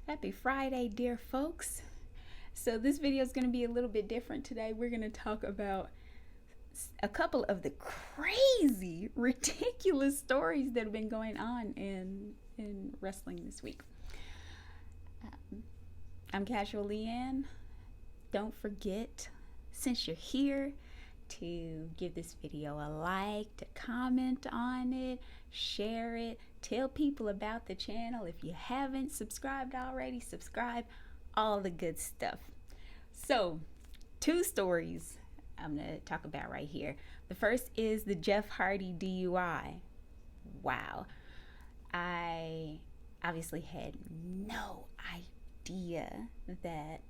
Happy Friday, dear folks. So this video is going to be a little bit different today. We're going to talk about a couple of the crazy, ridiculous stories that have been going on in wrestling this week. I'm Casual Leanne. Don't forget, since you're here, to give this video a like, to comment on it, share it, tell people about the channel. If you haven't subscribed already, subscribe, all the good stuff. So, two stories I'm going to talk about right here. The first is the Jeff Hardy DUI. Wow. I obviously had no idea that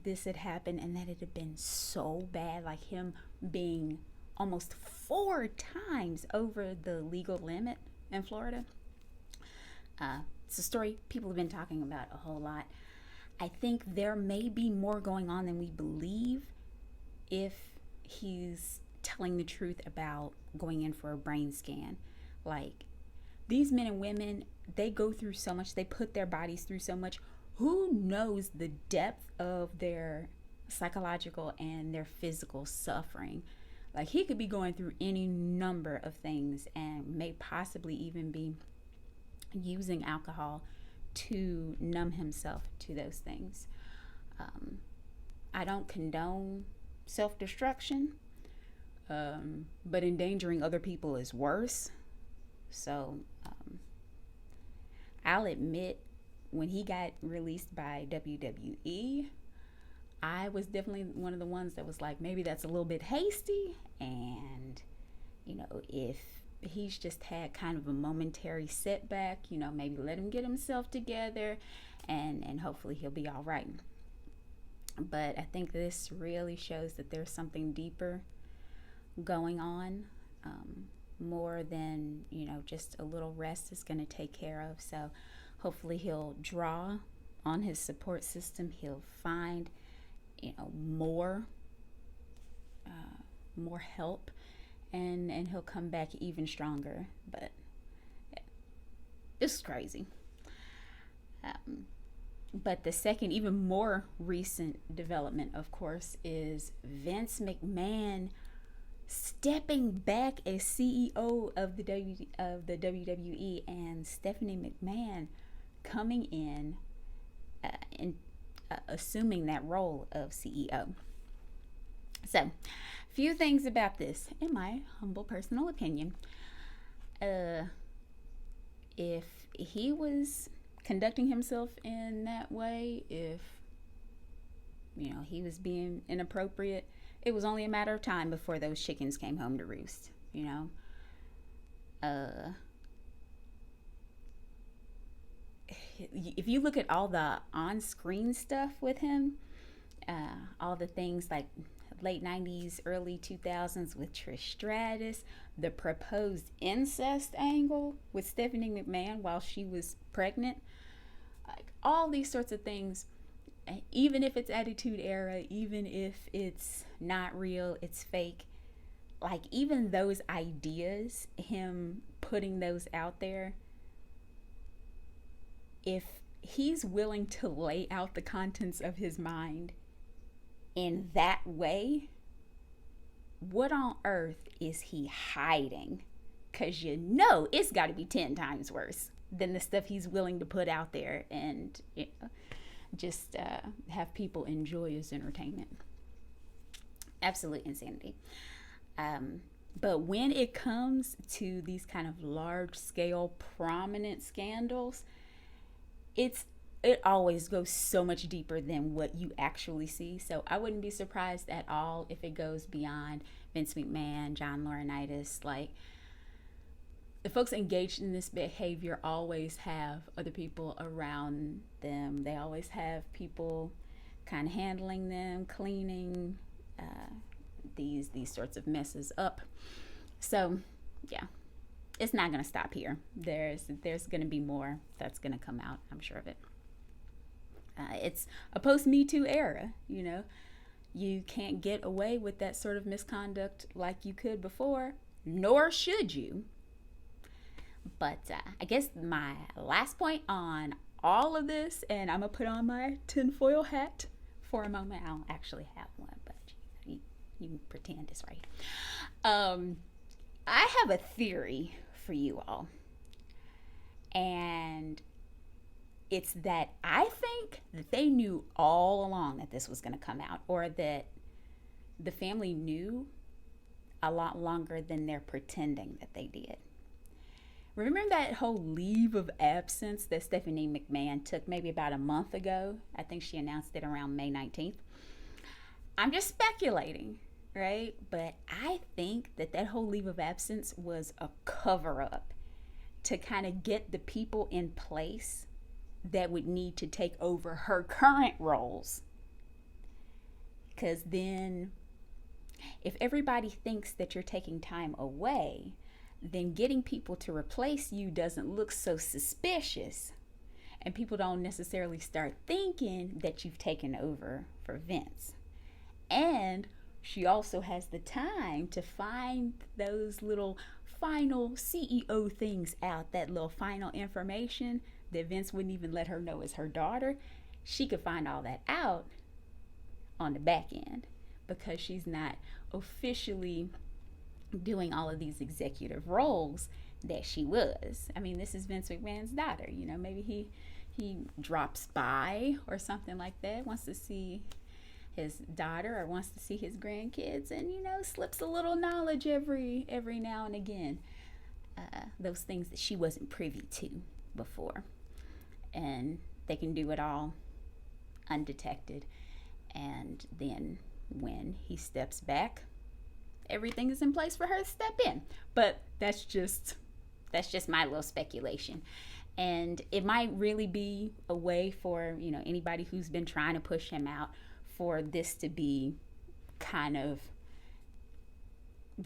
this had happened and that it had been so bad, like him being almost 4 times over the legal limit in Florida. It's a story people have been talking about a whole lot. I think there may be more going on than we believe if he's telling the truth about going in for a brain scan. Like, these men and women, they go through so much, they put their bodies through so much. Who knows the depth of their psychological and their physical suffering? Like, he could be going through any number of things and may possibly even be using alcohol to numb himself to those things. I don't condone self-destruction, but endangering other people is worse. So I'll admit, when he got released by WWE, I was definitely one of the ones that was like, maybe that's a little bit hasty. And, if he's just had kind of a momentary setback, maybe let him get himself together and hopefully he'll be all right. But I think this really shows that there's something deeper going on, more than, just a little rest is going to take care of. So hopefully he'll draw on his support system. He'll find, more help, and he'll come back even stronger. But yeah, this is crazy. But the second, even more recent development, of course, is Vince McMahon stepping back as CEO of the WWE, and Stephanie McMahon coming in and assuming that role of CEO. So, few things about this, in my humble personal opinion. If he was conducting himself in that way, if he was being inappropriate, it was only a matter of time before those chickens came home to roost. If you look at all the on-screen stuff with him, all the things like late 90s, early 2000s with Trish Stratus, the proposed incest angle with Stephanie McMahon while she was pregnant, like all these sorts of things, even if it's Attitude Era, even if it's not real, it's fake, like even those ideas, him putting those out there, if he's willing to lay out the contents of his mind in that way, what on earth is he hiding? Because it's got to be 10 times worse than the stuff he's willing to put out there and just have people enjoy his entertainment. Absolute insanity. But when it comes to these kind of large-scale, prominent scandals, it always goes so much deeper than what you actually see. So I wouldn't be surprised at all if it goes beyond Vince McMahon, John Laurinaitis. Like, the folks engaged in this behavior always have other people around them. They always have people kind of handling them, cleaning these sorts of messes up. So yeah, it's not going to stop here. There's going to be more that's going to come out, I'm sure of it. It's a post-Me Too era, You can't get away with that sort of misconduct like you could before, nor should you. But I guess my last point on all of this, and I'm gonna put on my tinfoil hat for a moment. I don't actually have one, but you can pretend it's right. I have a theory for you all, and it's that I think that they knew all along that this was going to come out, or that the family knew a lot longer than they're pretending that they did. Remember that whole leave of absence that Stephanie McMahon took maybe about a month ago? I think she announced it around May 19th. I'm just speculating, right? But I think that that whole leave of absence was a cover-up to kind of get the people in place that would need to take over her current roles. Because then, if everybody thinks that you're taking time away, then getting people to replace you doesn't look so suspicious. And people don't necessarily start thinking that you've taken over for Vince. And she also has the time to find those little final CEO things out, that little final information that Vince wouldn't even let her know is her daughter. She could find all that out on the back end because she's not officially doing all of these executive roles that she was. I mean, this is Vince McMahon's daughter. You know, maybe he drops by or something like that, wants to see his daughter or wants to see his grandkids, and, you know, slips a little knowledge every now and again. Those things that she wasn't privy to before. And they can do it all undetected. And then when he steps back, everything is in place for her to step in. But that's just my little speculation. And it might really be a way for, you know, anybody who's been trying to push him out, for this to be kind of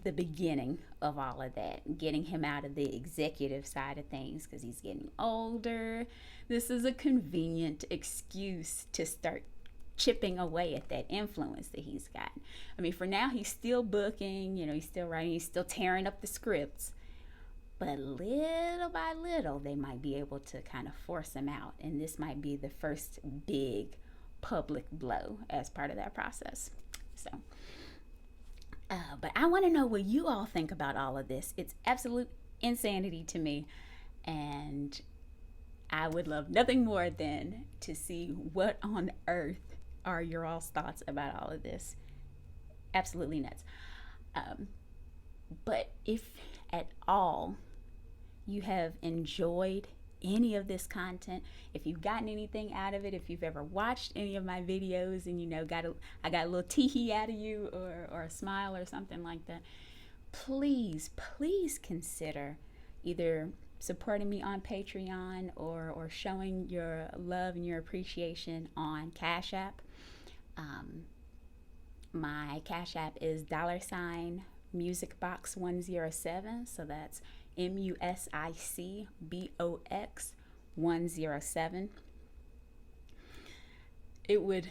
the beginning of all of that, getting him out of the executive side of things because he's getting older. This is a convenient excuse to start chipping away at that influence that he's got. I mean, for now, he's still booking, you know, he's still writing, he's still tearing up the scripts. But little by little, they might be able to kind of force him out. And this might be the first big public blow as part of that process. So, but I want to know what you all think about all of this. It's absolute insanity to me. And I would love nothing more than to see what on earth are your all's thoughts about all of this. Absolutely nuts. But if at all you have enjoyed any of this content, if you've gotten anything out of it, if you've ever watched any of my videos and, you know, I got a little tee-hee out of you, or a smile or something like that, please consider either supporting me on Patreon or showing your love and your appreciation on Cash App. My Cash App is $musicbox107, so that's MUSICBOX 107. It would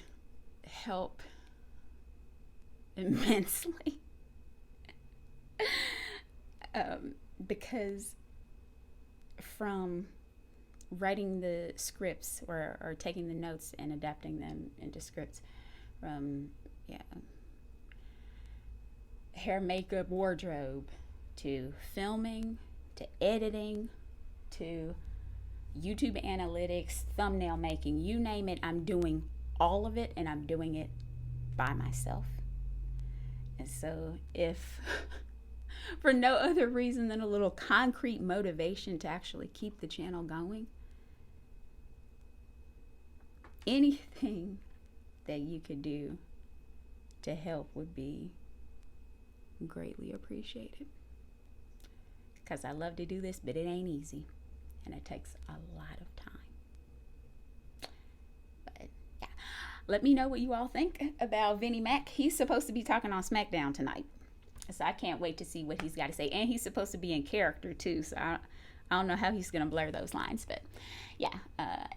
help immensely because from writing the scripts or taking the notes and adapting them into scripts, from hair, makeup, wardrobe, to filming, to editing, to YouTube analytics, thumbnail making, you name it, I'm doing all of it, and I'm doing it by myself. And so if for no other reason than a little concrete motivation to actually keep the channel going, anything that you could do to help would be greatly appreciated. Because I love to do this, but it ain't easy. And it takes a lot of time. But yeah, let me know what you all think about Vinnie Mac. He's supposed to be talking on SmackDown tonight. So I can't wait to see what he's got to say. And he's supposed to be in character too. So I don't know how he's going to blur those lines. But yeah,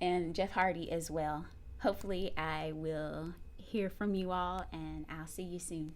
and Jeff Hardy as well. Hopefully I will hear from you all, and I'll see you soon.